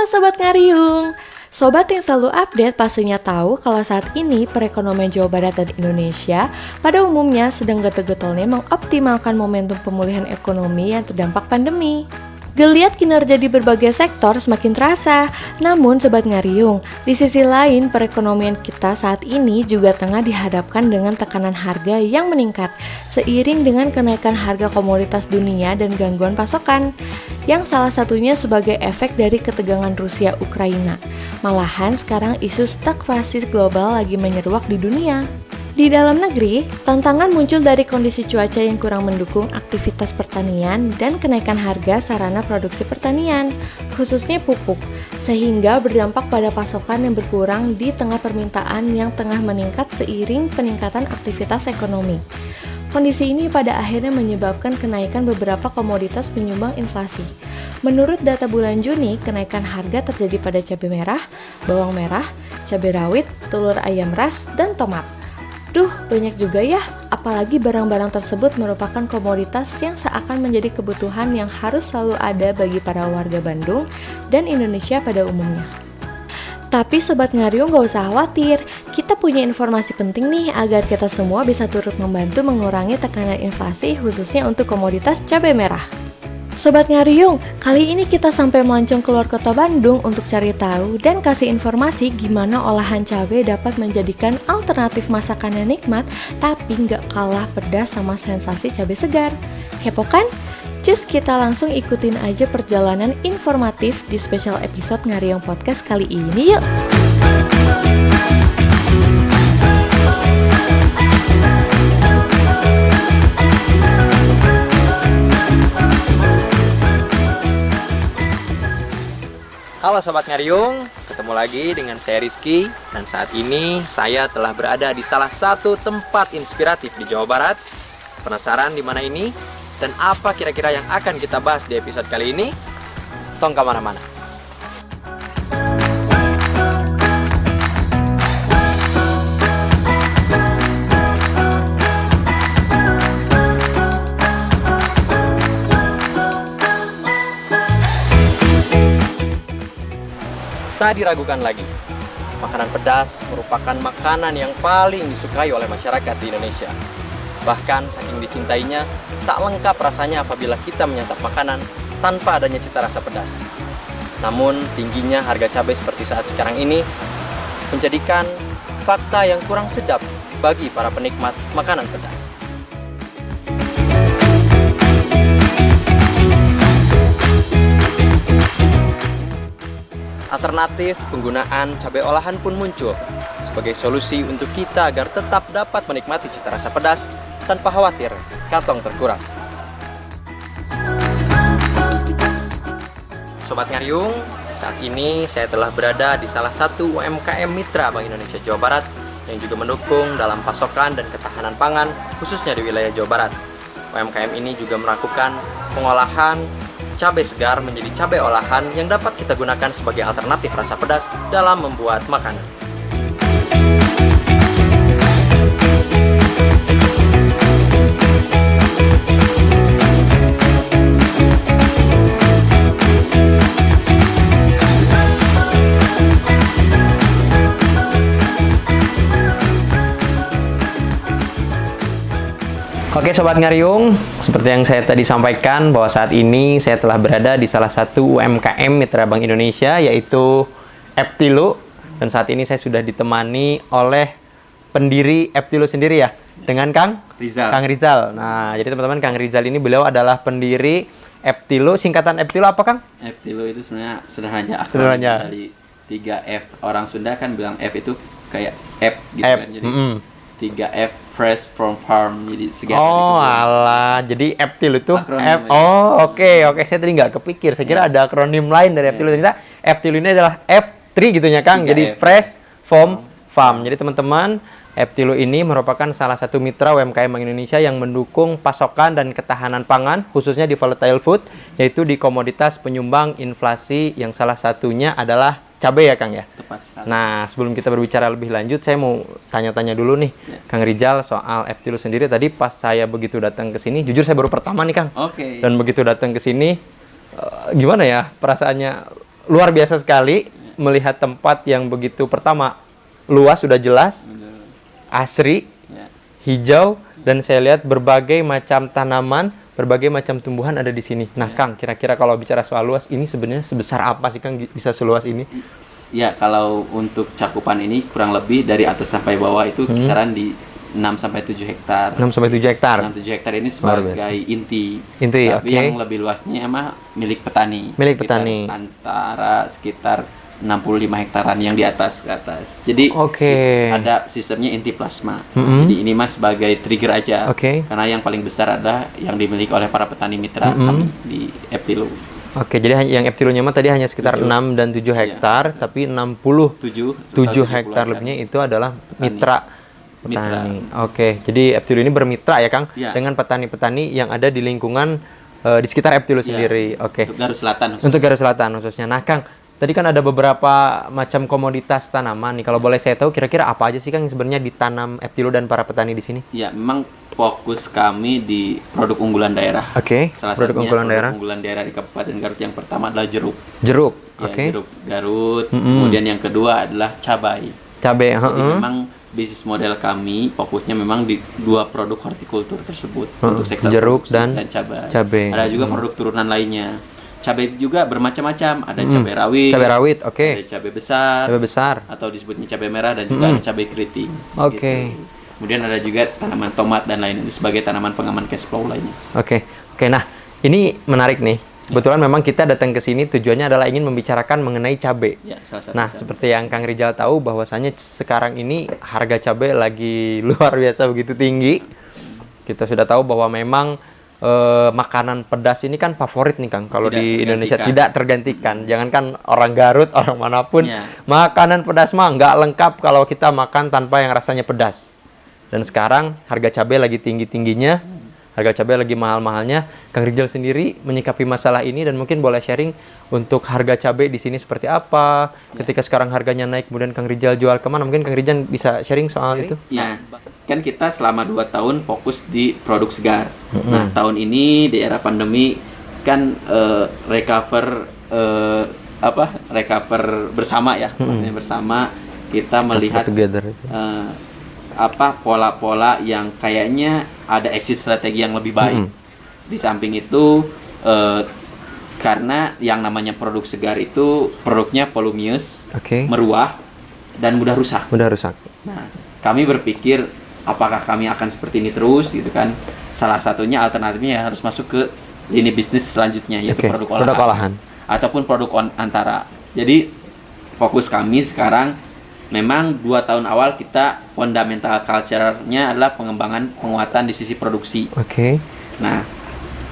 Halo Sobat Ngariung. Sobat yang selalu update pastinya tahu kalau saat ini perekonomian Jawa Barat dan Indonesia pada umumnya sedang getol-getolnya mengoptimalkan momentum pemulihan ekonomi yang terdampak pandemi. Geliat kinerja di berbagai sektor semakin terasa. Namun Sobat Ngariung, di sisi lain perekonomian kita saat ini juga tengah dihadapkan dengan tekanan harga yang meningkat seiring dengan kenaikan harga komoditas dunia dan gangguan pasokan, yang salah satunya sebagai efek dari ketegangan Rusia-Ukraina. Malahan sekarang isu stagflasi global lagi menyeruak di dunia. Di dalam negeri, tantangan muncul dari kondisi cuaca yang kurang mendukung aktivitas pertanian dan kenaikan harga sarana produksi pertanian, khususnya pupuk, sehingga berdampak pada pasokan yang berkurang di tengah permintaan yang tengah meningkat seiring peningkatan aktivitas ekonomi. Kondisi ini pada akhirnya menyebabkan kenaikan beberapa komoditas penyumbang inflasi. Menurut data bulan Juni, kenaikan harga terjadi pada cabai merah, bawang merah, cabai rawit, telur ayam ras, dan tomat. Duh, banyak juga ya, apalagi barang-barang tersebut merupakan komoditas yang seakan menjadi kebutuhan yang harus selalu ada bagi para warga Bandung dan Indonesia pada umumnya. Tapi Sobat Ngariung gak usah khawatir, kita punya informasi penting nih agar kita semua bisa turut membantu mengurangi tekanan inflasi khususnya untuk komoditas cabai merah. Sobat Ngariung, kali ini kita sampai melancong keluar kota Bandung untuk cari tahu dan kasih informasi gimana olahan cabai dapat menjadikan alternatif masakan yang nikmat tapi nggak kalah pedas sama sensasi cabai segar. Kepo kan? Cus, kita langsung ikutin aja perjalanan informatif di special episode Ngariung Podcast kali ini yuk! Halo Sobat Ngariung, ketemu lagi dengan saya Rizky. Dan saat ini saya telah berada di salah satu tempat inspiratif di Jawa Barat. Penasaran di mana ini? Dan apa kira-kira yang akan kita bahas di episode kali ini? Tong kemana-mana. Tak diragukan lagi, makanan pedas merupakan makanan yang paling disukai oleh masyarakat di Indonesia. Bahkan saking dicintainya, tak lengkap rasanya apabila kita menyantap makanan tanpa adanya cita rasa pedas. Namun tingginya harga cabai seperti saat sekarang ini menjadikan fakta yang kurang sedap bagi para penikmat makanan pedas. Alternatif penggunaan cabai olahan pun muncul sebagai solusi untuk kita agar tetap dapat menikmati cita rasa pedas tanpa khawatir kantong terkuras. Sobat Ngariung, saat ini saya telah berada di salah satu UMKM Mitra Bank Indonesia Jawa Barat yang juga mendukung dalam pasokan dan ketahanan pangan khususnya di wilayah Jawa Barat. UMKM ini juga melakukan pengolahan cabai segar menjadi cabai olahan yang dapat kita gunakan sebagai alternatif rasa pedas dalam membuat makanan. Oke Sobat Ngariung, seperti yang saya tadi sampaikan bahwa saat ini saya telah berada di salah satu UMKM Mitra Bank Indonesia yaitu Eptilo. Dan saat ini saya sudah ditemani oleh pendiri Eptilo sendiri ya, dengan Kang Rizal. Nah, jadi teman-teman, Kang Rizal ini beliau adalah pendiri Eptilo. Singkatan Eptilo apa Kang? Eptilo itu sebenarnya sederhana akronim dari 3F. Orang Sunda kan bilang F itu kayak F gitu kan. Jadi 3F, fresh from farm, jadi segar. Oh alah, jadi Eptilo itu F. Oh oke, saya tadi nggak kepikir. Saya kira ada akronim lain dari Eptilo. Ternyata Eptilo ini adalah F3 gitu ya Kang. Jadi fresh from farm. Jadi teman-teman, Eptilo ini merupakan salah satu mitra UMKM Bank Indonesia yang mendukung pasokan dan ketahanan pangan khususnya di volatile food, yaitu di komoditas penyumbang inflasi yang salah satunya adalah cabai ya Kang ya? Tepat sekali. Nah, sebelum kita berbicara lebih lanjut, saya mau tanya-tanya dulu nih, Kang Rizal soal Eptilo sendiri. Tadi pas saya begitu datang ke sini, jujur saya baru pertama nih Kang. Oke. Dan begitu datang ke sini, gimana ya perasaannya? luar biasa sekali melihat tempat yang begitu, pertama luas sudah jelas, asri, Ya. hijau, dan saya lihat berbagai macam tanaman, berbagai macam tumbuhan ada di sini. Nah, Kang, kira-kira kalau bicara soal luas, ini sebenarnya sebesar apa sih, Kang, bisa seluas ini? Ya, kalau untuk cakupan ini kurang lebih dari atas sampai bawah itu kisaran di 6 sampai 7 hektar. 6 sampai 7 hektar. 6-7 hektar ini Luar biasa. sebagai inti. Inti, Tapi oke. yang lebih luasnya emang milik petani. Milik Sekitar petani. Antara sekitar 65 hektaran yang di atas ke atas. Jadi Oke. ada sistemnya inti plasma. Mm-mm. Jadi ini mas sebagai trigger aja. Oke. Karena yang paling besar adalah yang dimiliki oleh para petani mitra kami di Eptilu. Oke, jadi yang Eptilunya mah tadi hanya sekitar 7. 6 dan 7 hektar, tapi 67 7 hektar lebihnya itu adalah mitra petani. Mitra. Oke, jadi Eptilu ini bermitra ya, Kang, Ya. dengan petani-petani yang ada di lingkungan di sekitar Eptilu sendiri. Oke. Untuk Garut Selatan. Untuk Garut Selatan khususnya. Nah, Kang, tadi kan ada beberapa macam komoditas tanaman nih. Kalau boleh saya tahu kira-kira apa aja sih, Kang, yang sebenarnya ditanam Eptilu dan para petani di sini? Ya, memang fokus kami di produk unggulan daerah. Oke, Salah produk satunya unggulan produk daerah. unggulan daerah di Kabupaten Garut yang pertama adalah jeruk. Jeruk. Ya, Oke. jeruk Garut. Mm-mm. Kemudian yang kedua adalah cabai. Cabai, Jadi heeh. memang bisnis model kami fokusnya memang di dua produk hortikultur tersebut untuk sektor jeruk produksi dan cabai. cabai. Ada juga produk turunan lainnya. Cabai juga bermacam-macam. Ada cabai rawit, Cabai rawit, oke. ada cabai besar, Cabai besar. atau disebutnya cabai merah, dan juga ada cabai keriting. Oke. Gitu. Kemudian ada juga tanaman tomat dan lain itu sebagai tanaman pengaman cash flow lainnya. Oke. Oke, nah, ini menarik nih. Kebetulan memang kita datang ke sini tujuannya adalah ingin membicarakan mengenai cabai. Ya, salah satu. Nah, seperti yang Kang Rizal tahu bahwasanya sekarang ini harga cabai lagi luar biasa begitu tinggi. Kita sudah tahu bahwa memang makanan pedas ini kan favorit nih, Kang. Kalau Tidak di Indonesia tergantikan. tidak tergantikan. Jangankan orang Garut, orang manapun, Ya. makanan pedas mah nggak lengkap kalau kita makan tanpa yang rasanya pedas. Dan sekarang harga cabai lagi tinggi-tingginya, harga cabai lagi mahal-mahalnya. Kang Rizal sendiri menyikapi masalah ini dan mungkin boleh sharing untuk harga cabai di sini seperti apa. Ketika sekarang harganya naik, kemudian Kang Rizal jual kemana? Mungkin Kang Rizal bisa sharing soal itu. Ya, kan kita selama 2 tahun fokus di produk segar. Nah, tahun ini di era pandemi kan recover bersama ya. Maksudnya bersama kita melihat Together. pola-pola yang kayaknya ada exit strategi yang lebih baik. Di samping itu karena yang namanya produk segar itu produknya voluminous, Oke. meruah, dan mudah rusak. Udah rusak. Nah, kami berpikir apakah kami akan seperti ini terus gitu kan. Salah satunya alternatifnya ya harus masuk ke lini bisnis selanjutnya, yaitu Oke, produk produk olahan. ataupun produk antara. Jadi fokus kami sekarang memang 2 tahun awal kita fundamental culture-nya adalah pengembangan penguatan di sisi produksi. Oke. Nah,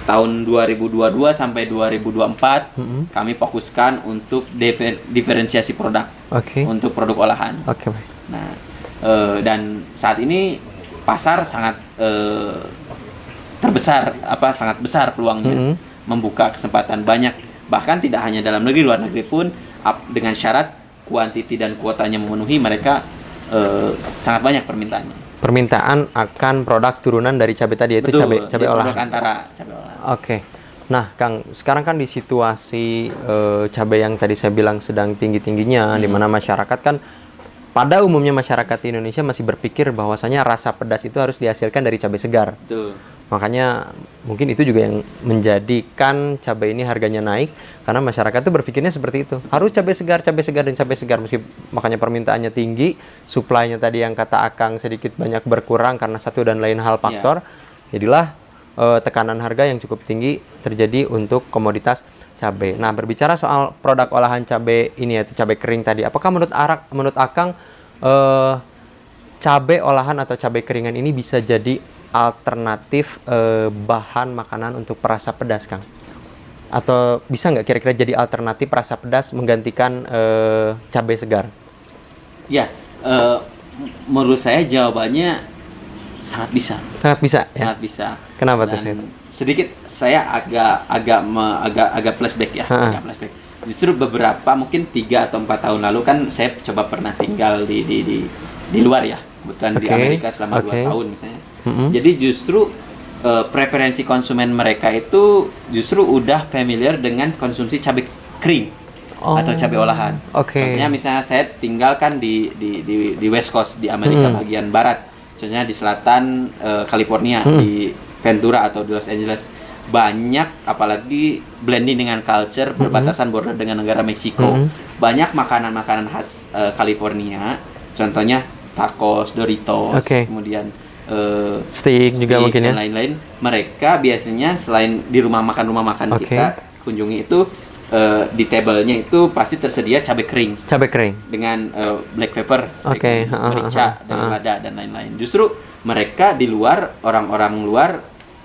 tahun 2022 sampai 2024 kami fokuskan untuk diferensiasi produk Oke. untuk produk olahan. Oke, baik. Nah, dan saat ini pasar sangat sangat besar peluangnya, membuka kesempatan banyak, bahkan tidak hanya dalam negeri, luar negeri pun dengan syarat kuantiti dan kuotanya memenuhi, mereka sangat banyak permintaannya. Permintaan akan produk turunan dari cabai tadi, yaitu cabai Jadi olahan. produk antara cabai olahan. Oke. Nah, Kang, sekarang kan di situasi cabai yang tadi saya bilang sedang tinggi-tingginya, di mana masyarakat kan, pada umumnya masyarakat di Indonesia masih berpikir bahwasanya rasa pedas itu harus dihasilkan dari cabai segar. Betul. Makanya mungkin itu juga yang menjadikan cabai ini harganya naik, karena masyarakat tuh berpikirnya seperti itu. Harus cabai segar dan cabai segar. Makanya permintaannya tinggi, supply-nya tadi yang kata Akang sedikit banyak berkurang karena satu dan lain hal faktor. Jadilah tekanan harga yang cukup tinggi terjadi untuk komoditas cabai. Nah, berbicara soal produk olahan cabai ini, yaitu cabai kering tadi, apakah menurut Akang cabai olahan atau cabai keringan ini bisa jadi alternatif bahan makanan untuk perasa pedas, Kang? Atau bisa nggak kira-kira jadi alternatif rasa pedas menggantikan cabai segar? Ya, menurut saya jawabannya sangat bisa. Sangat bisa, ya? Sangat bisa. Kenapa tuh, Dan Sid? sedikit saya agak flashback ya, agak flashback. Justru beberapa mungkin 3 atau 4 tahun lalu kan saya coba pernah tinggal di luar ya, bukan di Amerika selama 2 tahun misalnya. Jadi justru preferensi konsumen mereka itu justru udah familiar dengan konsumsi cabai kering. atau cabai olahan. Contohnya misalnya saya tinggal kan di West Coast di Amerika bagian barat. Contohnya di selatan California di Ventura atau di Los Angeles. Banyak apalagi blending dengan culture perbatasan border dengan negara Meksiko. Banyak makanan-makanan khas California. Contohnya tacos, Doritos, kemudian steak juga mungkin ya. Dan lain-lain. Mereka biasanya selain di rumah makan kita kunjungi itu di tablenya itu pasti tersedia cabai kering dengan black pepper, merica dan lada dan lain-lain. Justru mereka di luar, orang-orang luar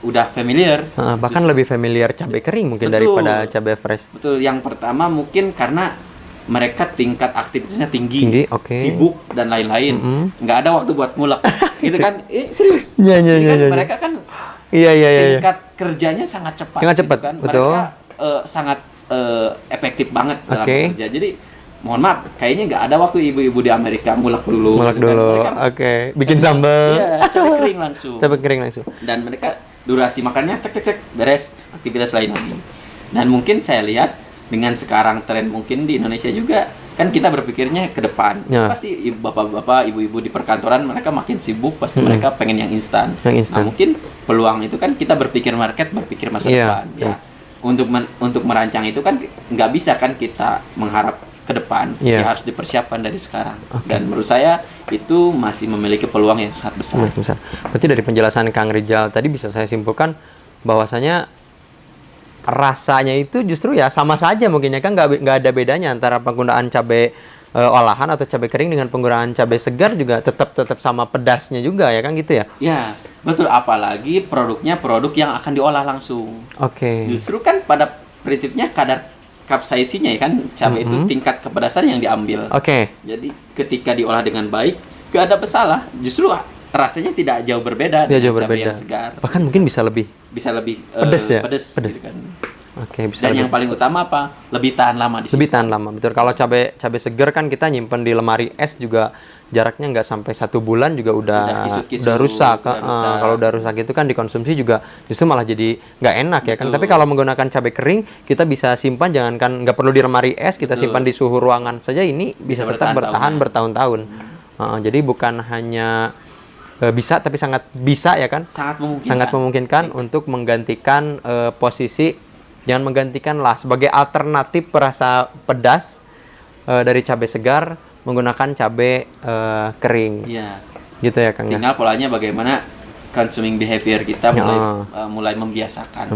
udah familiar, bahkan lebih familiar cabai kering mungkin daripada cabai fresh. Betul. Yang pertama mungkin karena mereka tingkat aktivitasnya tinggi, sibuk dan lain-lain, nggak ada waktu buat ngulek, gitu kan? Serius? Iya. Mereka kan tingkat kerjanya sangat cepat, kan? Betul. Mereka sangat efektif banget dalam bekerja. Jadi mohon maaf, kayaknya nggak ada waktu ibu-ibu di Amerika ngulek dulu. Bikin sambal. Iya, cabai kering langsung. Dan mereka durasi makannya cek beres, aktivitas lain lagi. Dan mungkin saya lihat dengan sekarang tren mungkin di Indonesia juga kan kita berpikirnya ke depan. Pasti bapak-bapak, ibu-ibu di perkantoran mereka makin sibuk, pasti mereka pengen yang instan. Nah, mungkin peluang itu kan kita berpikir masa depan. Ya. Untuk merancang itu kan nggak bisa kan kita mengharap ke depan. Ya harus dipersiapkan dari sekarang. Dan menurut saya itu masih memiliki peluang yang sangat besar. Berarti dari penjelasan Kang Rizal tadi bisa saya simpulkan bahwasanya rasanya itu justru ya sama saja mungkin ya kan, nggak ada bedanya antara penggunaan cabai olahan atau cabai kering dengan penggunaan cabai segar juga tetap sama pedasnya juga ya kan gitu ya? Ya betul, apalagi produknya produk yang akan diolah langsung. Justru kan pada prinsipnya kadar kapsaisinya ya kan, cabai itu tingkat kepedasan yang diambil. Jadi ketika diolah dengan baik nggak ada masalah, justru rasanya tidak jauh berbeda dengan cabai yang segar. Bahkan mungkin bisa lebih pedas gitu kan. Bisa. Dan yang paling utama apa? Lebih tahan lama di situ. Lebih tahan lama, betul. Kalau cabai segar kan kita nyimpen di lemari es juga jaraknya nggak sampai 1 bulan juga udah rusak. Kalau udah rusak itu kan dikonsumsi juga justru malah jadi nggak enak ya kan. Tapi kalau menggunakan cabai kering kita bisa simpan, jangankan nggak perlu di lemari es, kita simpan di suhu ruangan saja ini bisa tetap bertahan bertahun-tahun. Jadi bukan hanya bisa, tapi sangat bisa ya kan, sangat memungkinkan untuk menggantikan posisi, jangan menggantikan lah, sebagai alternatif perasa pedas dari cabai segar menggunakan cabai kering. Gitu ya Kang. Tinggal polanya bagaimana consuming behavior kita mulai membiasakan.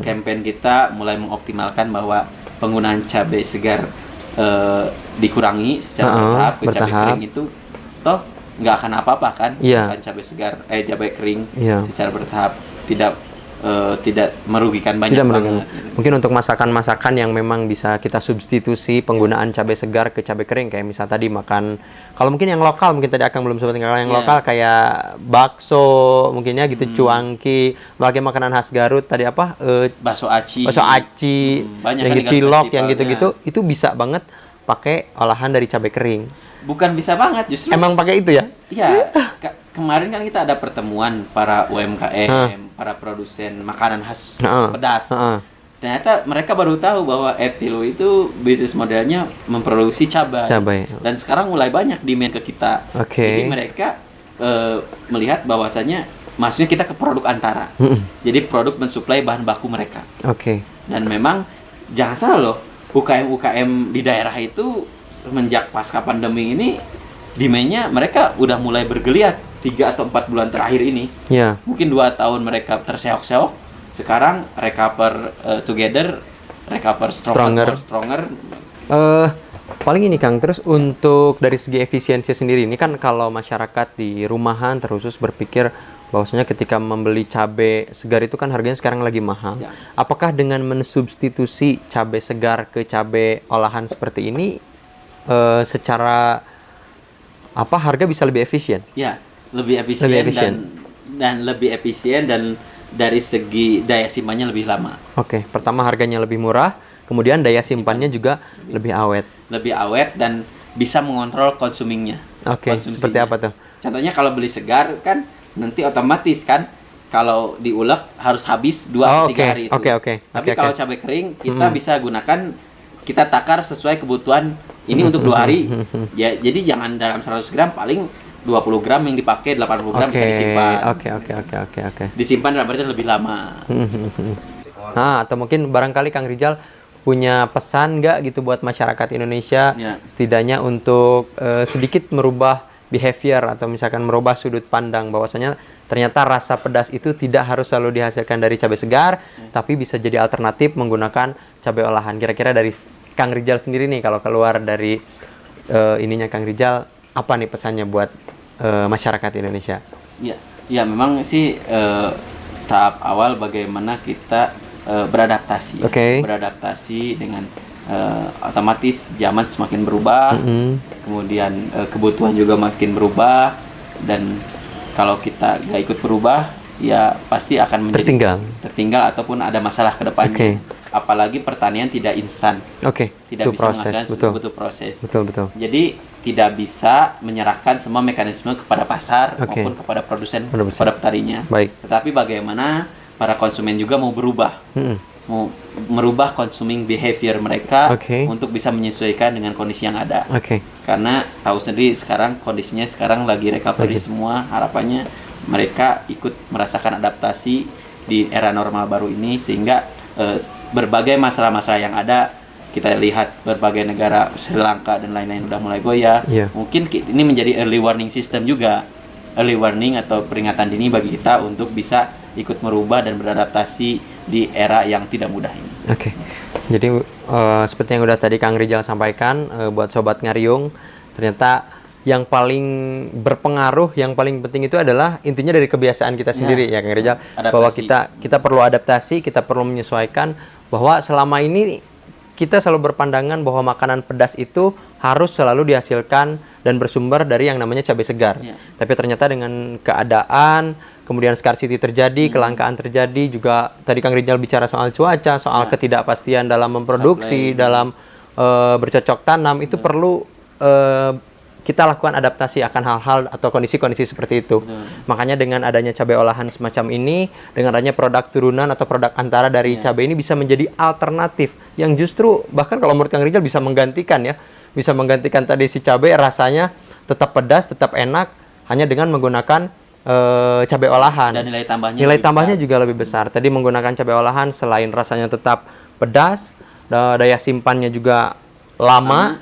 Campaign kita mulai mengoptimalkan bahwa penggunaan cabai segar dikurangi secara bertahap ke cabai kering itu toh nggak akan apa-apa kan, cabai segar, cabai kering secara bertahap tidak merugikan banyak banget. Mungkin untuk masakan-masakan yang memang bisa kita substitusi penggunaan cabai segar ke cabai kering, kayak misal tadi makan, kalau mungkin yang lokal, mungkin tadi Akang belum sebutin, kalau yang lokal kayak bakso mungkinnya gitu, cuangki, bagi makanan khas Garut tadi apa, bakso aci, yang cilok, yang gitu-gitu, itu bisa banget pakai olahan dari cabai kering. Bukan bisa banget, justru emang pakai itu ya? Iya. Kemarin kan kita ada pertemuan para UMKM, para produsen makanan khas pedas. Ternyata mereka baru tahu bahwa Eptilo itu bisnis modelnya memproduksi cabai. Dan sekarang mulai banyak demand ke kita. Jadi mereka melihat bahwasanya maksudnya kita ke produk antara. Jadi produk mensuplai bahan baku mereka. Dan memang jangan salah loh, UKM di daerah itu semenjak pasca pandemi ini demand-nya mereka udah mulai bergeliat 3 atau 4 bulan terakhir ini. Mungkin 2 tahun mereka terseok-seok, sekarang recover together, recover stronger. Paling ini Kang, terus untuk dari segi efisiensi sendiri ini kan kalau masyarakat di rumahan terkhusus berpikir bahwasanya ketika membeli cabai segar itu kan harganya sekarang lagi mahal. Apakah dengan mensubstitusi cabai segar ke cabai olahan seperti ini secara harga bisa lebih efisien? Lebih efisien. Dan lebih efisien, dan dari segi daya simpannya lebih lama. Pertama harganya lebih murah, kemudian daya simpannya juga lebih awet. Dan bisa mengontrol consumingnya. Seperti apa tuh? Contohnya kalau beli segar kan nanti otomatis kan kalau diulek harus habis 2-3 hari itu. Tapi kalau cabai kering kita bisa gunakan kita takar sesuai kebutuhan ini untuk 2 hari. Ya, jadi jangan dalam 100 gram, paling 20 gram yang dipakai, 80 gram bisa disimpan. Oke. Disimpan dalam artian lebih lama. Nah, atau mungkin barangkali Kang Rizal punya pesan nggak gitu buat masyarakat Indonesia, Ya. setidaknya untuk sedikit merubah behavior atau misalkan merubah sudut pandang bahwasanya ternyata rasa pedas itu tidak harus selalu dihasilkan dari cabai segar, tapi bisa jadi alternatif menggunakan cabai olahan. Kira-kira dari Kang Rizal sendiri nih, kalau keluar dari ininya Kang Rizal, apa nih pesannya buat masyarakat Indonesia? Ya memang sih tahap awal bagaimana kita beradaptasi. Beradaptasi dengan otomatis zaman semakin berubah, kemudian kebutuhan juga makin berubah, dan kalau kita nggak ikut berubah, ya pasti akan menjadi tertinggal ataupun ada masalah ke depannya. Apalagi pertanian tidak instan. Tidak bisa menghasilkan, butuh proses. Betul. Jadi tidak bisa menyerahkan semua mekanisme kepada pasar maupun kepada produsen, kepada petaninya. Tetapi bagaimana para konsumen juga mau berubah, mau merubah consuming behavior mereka untuk bisa menyesuaikan dengan kondisi yang ada. Karena tahu sendiri sekarang kondisinya lagi recovery semua, harapannya mereka ikut merasakan adaptasi di era normal baru ini, sehingga berbagai masalah-masalah yang ada, kita lihat berbagai negara Sri Lanka dan lain-lain udah mulai goyah. Mungkin ini menjadi early warning system juga, early warning atau peringatan dini bagi kita untuk bisa ikut merubah dan beradaptasi di era yang tidak mudah ini. Jadi seperti yang udah tadi Kang Rizal sampaikan, buat Sobat Ngariung, ternyata yang paling berpengaruh, yang paling penting itu adalah intinya dari kebiasaan kita sendiri, ya Kang Rizal, bahwa kita perlu adaptasi, kita perlu menyesuaikan, bahwa selama ini kita selalu berpandangan bahwa makanan pedas itu harus selalu dihasilkan dan bersumber dari yang namanya cabai segar. Tapi ternyata dengan keadaan, kemudian scarcity terjadi, kelangkaan terjadi, juga tadi Kang Rizal bicara soal cuaca, soal ketidakpastian dalam memproduksi, dalam bercocok tanam, itu perlu kita lakukan adaptasi akan hal-hal atau kondisi-kondisi seperti itu. Makanya dengan adanya cabai olahan semacam ini, dengan adanya produk turunan atau produk antara dari cabai ini bisa menjadi alternatif yang justru bahkan kalau menurut Kang Rizal bisa menggantikan tadi si cabai, rasanya tetap pedas, tetap enak hanya dengan menggunakan cabai olahan. Dan nilai tambahnya juga lebih besar. Tadi menggunakan cabai olahan selain rasanya tetap pedas, daya simpannya juga lama.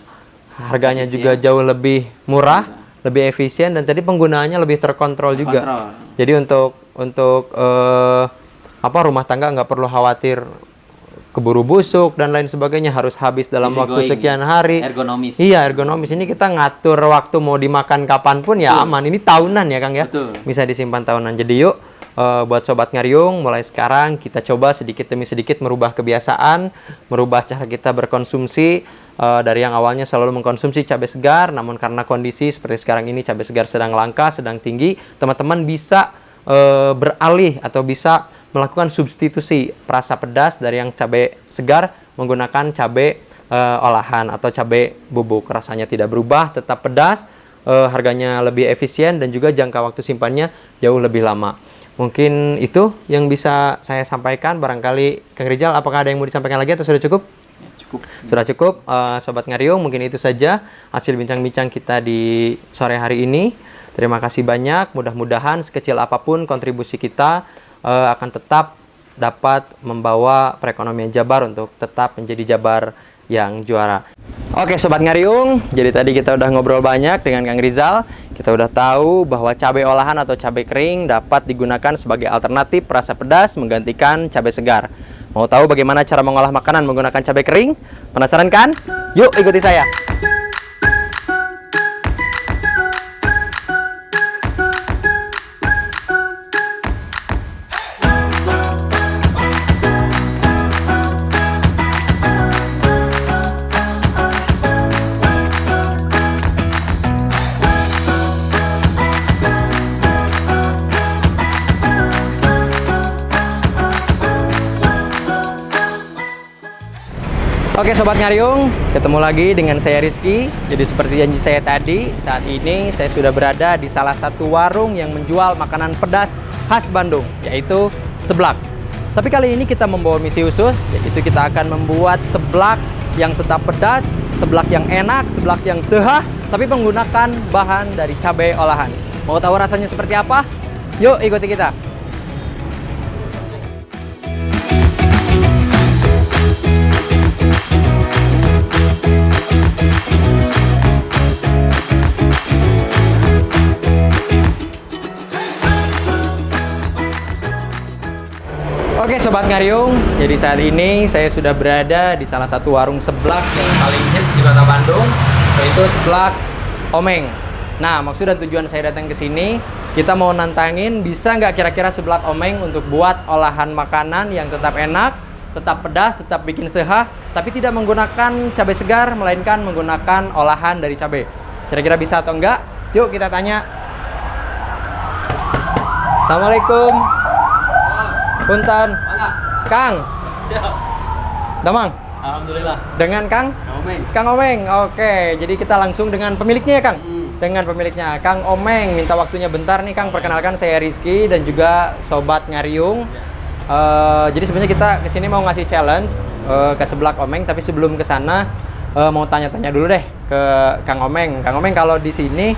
Harganya juga jauh lebih murah, lebih efisien, dan tadi penggunaannya lebih terkontrol juga. Jadi untuk rumah tangga nggak perlu khawatir keburu busuk dan lain sebagainya, harus habis dalam waktu sekian hari. Ergonomis. Iya, ergonomis. Ini kita ngatur waktu mau dimakan kapanpun ya aman. Ini tahunan ya Kang ya. Bisa disimpan tahunan. Jadi yuk buat Sobat Ngariung, mulai sekarang kita coba sedikit demi sedikit merubah kebiasaan, merubah cara kita berkonsumsi. Dari yang awalnya selalu mengkonsumsi cabai segar, namun karena kondisi seperti sekarang ini cabai segar sedang langka, sedang tinggi, teman-teman bisa beralih atau bisa melakukan substitusi rasa pedas dari yang cabai segar menggunakan cabai olahan atau cabai bubuk. Rasanya tidak berubah, tetap pedas, harganya lebih efisien, dan juga jangka waktu simpannya jauh lebih lama. Mungkin itu yang bisa saya sampaikan. Barangkali Kang Rizal, apakah ada yang mau disampaikan lagi atau sudah cukup? Sudah cukup, Sobat Ngariung, mungkin itu saja hasil bincang-bincang kita di sore hari ini. Terima kasih banyak, mudah-mudahan sekecil apapun kontribusi kita akan tetap dapat membawa perekonomian Jabar untuk tetap menjadi Jabar yang juara. Oke Sobat Ngariung, jadi tadi kita udah ngobrol banyak dengan Kang Rizal. Kita udah tahu bahwa cabai olahan atau cabai kering dapat digunakan sebagai alternatif rasa pedas menggantikan cabai segar. Mau tahu bagaimana cara mengolah makanan menggunakan cabai kering? Penasaran kan? Yuk ikuti saya! Oke Sobat Ngariung, ketemu lagi dengan saya Rizky. Jadi seperti janji saya tadi, saat ini saya sudah berada di salah satu warung yang menjual makanan pedas khas Bandung, yaitu seblak. Tapi kali ini kita membawa misi khusus, yaitu kita akan membuat seblak yang tetap pedas, seblak yang enak, seblak yang sehah, tapi menggunakan bahan dari cabai olahan. Mau tahu rasanya seperti apa? Yuk ikuti kita. Oke Sobat Ngariung, jadi saat ini saya sudah berada di salah satu warung seblak yang paling hits di Kota Bandung, yaitu seblak Omeng. Nah, maksud dan tujuan saya datang ke sini, kita mau nantangin bisa nggak kira-kira seblak Omeng untuk buat olahan makanan yang tetap enak, tetap pedas, tetap bikin sehah, tapi tidak menggunakan cabai segar, melainkan menggunakan olahan dari cabai. Kira-kira bisa atau enggak? Yuk kita tanya. Assalamualaikum. Punten, Kang. Siap. Damang. Alhamdulillah. Dengan Kang? Omeng. Kang Omeng. Oke, jadi kita langsung dengan pemiliknya ya, Kang? Dengan pemiliknya, Kang Omeng. Minta waktunya bentar nih, Kang. Perkenalkan saya Rizky dan juga Sobat Ngariung. Jadi sebenarnya kita kesini mau ngasih challenge ke seblak Omeng, tapi sebelum ke sana mau tanya-tanya dulu deh ke Kang Omeng. Kang Omeng, kalau di sini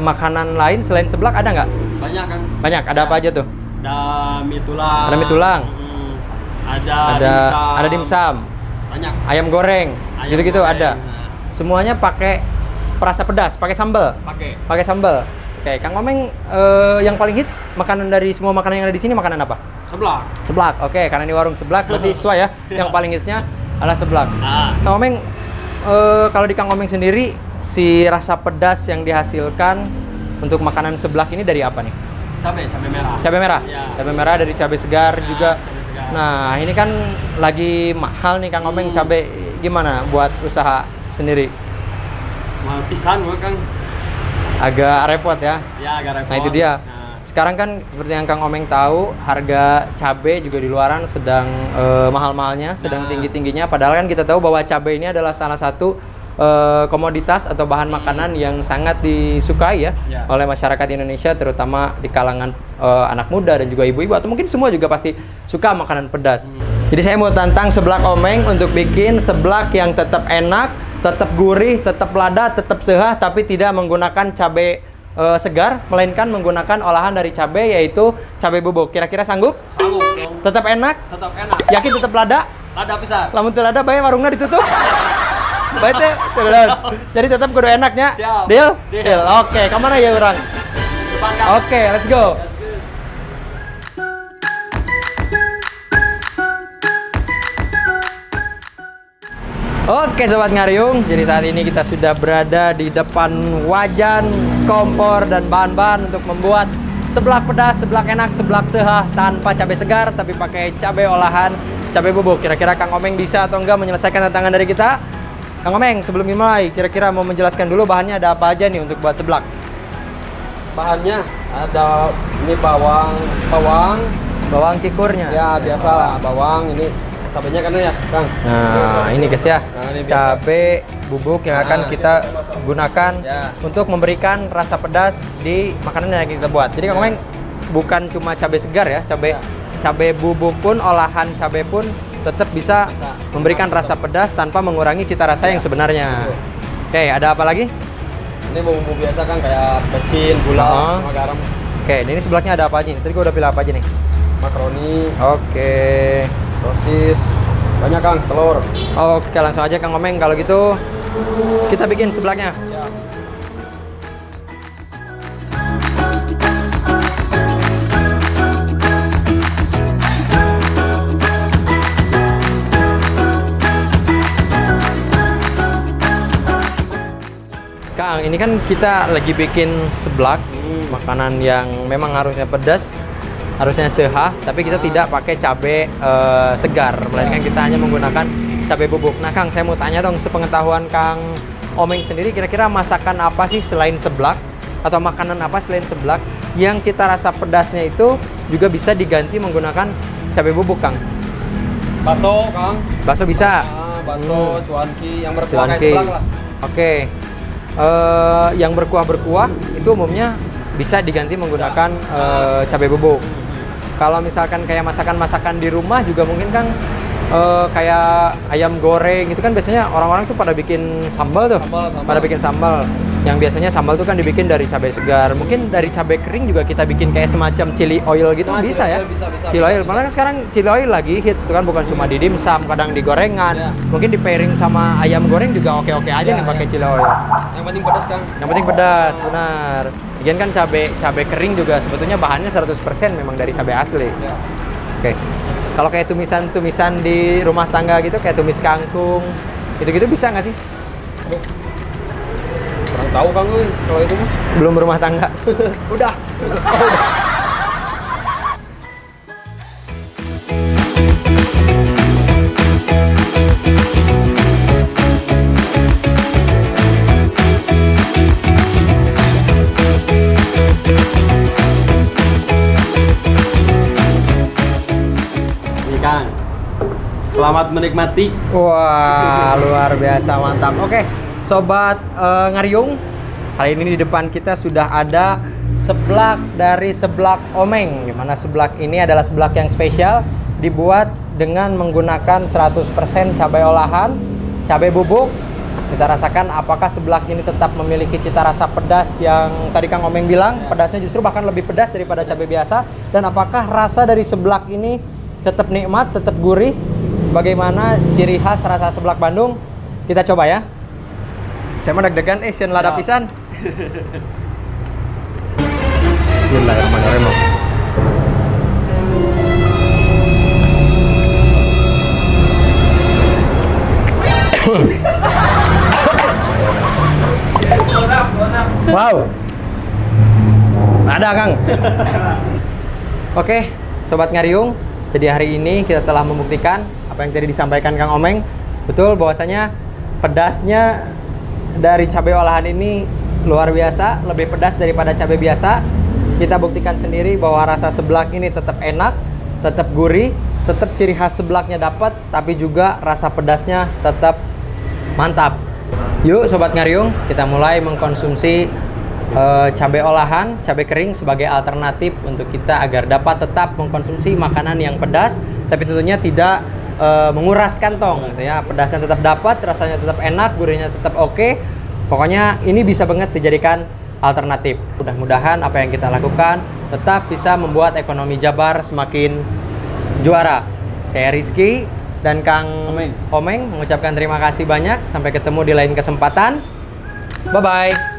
makanan lain selain seblak ada nggak? Banyak kan? Banyak. Ada apa aja tuh? Ada mie tulang. Ada mie tulang. Ada dimsum. Banyak. Ayam goreng. Ayam Gitu-gitu goreng, ada. Semuanya pakai perasa pedas, pakai sambal. Pakai sambal. Oke, Kang Omeng, yang paling hits makanan dari semua makanan yang ada di sini makanan apa? Seblak. Seblak. Oke, karena ini warung seblak berarti sesuai ya. Yang paling hitsnya adalah seblak. Kang Omeng, kalau di Kang Omeng sendiri si rasa pedas yang dihasilkan untuk makanan seblak ini dari apa nih? Cabai merah. Cabai merah. Ya. Cabai merah dari cabai segar Ya, juga. cabai segar. Nah, ini kan lagi mahal nih Kang Omeng, cabai gimana buat usaha sendiri? Mahal pisan gua, Kang. Agak repot ya. Ya, agak repot. Nah, itu dia. Nah, Sekarang kan seperti yang Kang Omeng tahu, harga cabai juga di luaran sedang mahal-mahalnya, sedang tinggi-tingginya. Padahal kan kita tahu bahwa cabai ini adalah salah satu komoditas atau bahan makanan yang sangat disukai ya oleh masyarakat Indonesia, terutama di kalangan anak muda dan juga ibu-ibu, atau mungkin semua juga pasti suka makanan pedas. Jadi saya mau tantang seblak Omeng untuk bikin seblak yang tetap enak, tetap gurih, tetap lada, tetap sehah, tapi tidak menggunakan cabai segar, melainkan menggunakan olahan dari cabai, yaitu cabai bubuk. Kira-kira sanggup? sanggup dong. Tetap enak? Tetap enak. Yakin tetap lada? Ada pisan. Lamun teu lada bae warungna ditutup. Bae teh. Jadi tetap kudu enaknya. Siap. Deal? Deal. Oke, kemana ya orang? Depan, Kang. Oke, let's go. Oke Sobat Ngariung, jadi saat ini kita sudah berada di depan wajan, kompor, dan bahan-bahan untuk membuat seblak pedas, seblak enak, seblak sehah tanpa cabai segar, tapi pakai cabai olahan, cabai bubuk. Kira-kira Kang Omeng bisa atau enggak menyelesaikan tantangan dari kita? Kang Omeng, sebelum dimulai, kira-kira mau menjelaskan dulu bahannya ada apa aja nih untuk buat seblak? Bahannya ada ini bawang cikurnya. ya biasa lah, bawang ini cabenya kan ya Kang. Nah, ini guys ya, Nah, ini biasa. cabai bubuk yang akan kita gunakan Ya. untuk memberikan rasa pedas di makanan yang kita buat. Jadi Kang Omeng bukan cuma cabai segar ya, cabai bubuk pun, olahan cabai pun tetap bisa memberikan rasa pedas tanpa mengurangi cita rasa yang sebenarnya. Oke, ada apa lagi? Ini bumbu biasa kan kayak becin, gula, sama garam, Oke, ini sebelaknya ada apa aja nih? Tadi gua udah pilih apa aja nih? makaroni, Oke. sosis, banyak Kang, telur. Oke, langsung aja Kang Omeng, kalau gitu kita bikin sebelaknya. Ya. Kang, ini kan kita lagi bikin seblak, makanan yang memang harusnya pedas, harusnya sehah, tapi kita tidak pakai cabai segar, melainkan kita hanya menggunakan cabai bubuk. Nah, Kang, saya mau tanya dong, sepengetahuan Kang Omeng sendiri, kira-kira masakan apa sih selain seblak, atau makanan apa selain seblak yang cita rasa pedasnya itu juga bisa diganti menggunakan cabai bubuk, Kang? Bakso Kang. Bakso bisa. Bakso, cuanki yang berkuah kayak Cuanki. seblak lah. Oke. Yang berkuah-berkuah itu umumnya bisa diganti menggunakan cabai bubuk. Kalau misalkan kayak masakan-masakan di rumah juga mungkin Kang kayak ayam goreng itu kan biasanya orang-orang tuh pada bikin sambal tuh. Sambal. Pada bikin sambal. Yang biasanya sambal tuh kan dibikin dari cabai segar. Mungkin dari cabai kering juga kita bikin kayak semacam chili oil gitu Nah, bisa chili ya. oil bisa. Chili oil. Malah kan sekarang chili oil lagi hits tuh kan, bukan cuma di dimsum, kadang di gorengan. Iya. Mungkin di pairing sama ayam goreng juga oke-oke aja Iya, nih pakai iya. chili oil. Yang penting pedas, Kang. Yang penting pedas, benar. Lagian kan cabai kering juga sebetulnya bahannya 100% memang dari cabai asli. Ya. Oke. Kalau kayak tumisan di rumah tangga gitu, kayak tumis kangkung, gitu-gitu bisa nggak sih? Kurang tahu, Kang, euy, kalau itu mah. Belum berumah tangga. Udah. Nih, Kang. Selamat menikmati. Wah, luar biasa, mantap. Oke, sobat Ngariung, kali ini di depan kita sudah ada seblak dari Seblak Omeng. Di mana seblak ini adalah seblak yang spesial, dibuat dengan menggunakan 100% cabai olahan, cabai bubuk. Kita rasakan apakah seblak ini tetap memiliki cita rasa pedas yang tadi Kang Omeng bilang, pedasnya justru bahkan lebih pedas daripada cabai biasa, dan apakah rasa dari seblak ini tetap nikmat, tetap gurih. Bagaimana ciri khas rasa seblak Bandung? Kita coba ya. Saya mau deg-degan, sian lada pisan. Bismillahirrahmanirrahim. Wow. Ada, Kang. Oke, Sobat Ngariung. Jadi hari ini kita telah membuktikan apa yang tadi disampaikan Kang Omeng. Betul bahwasanya pedasnya dari cabai olahan ini luar biasa, lebih pedas daripada cabai biasa. Kita buktikan sendiri bahwa rasa seblak ini tetap enak, tetap gurih, tetap ciri khas seblaknya dapat, tapi juga rasa pedasnya tetap mantap. Yuk Sobat Ngariung, kita mulai mengkonsumsi cabai olahan, cabai kering sebagai alternatif untuk kita agar dapat tetap mengkonsumsi makanan yang pedas, tapi tentunya tidak menguras kantong gitu ya. Pedasnya tetap dapat, rasanya tetap enak, gurihnya tetap oke. Pokoknya ini bisa banget dijadikan alternatif. Mudah-mudahan apa yang kita lakukan tetap bisa membuat ekonomi Jabar semakin juara. Saya Rizky dan Kang Omeng mengucapkan terima kasih banyak. Sampai ketemu di lain kesempatan. Bye-bye.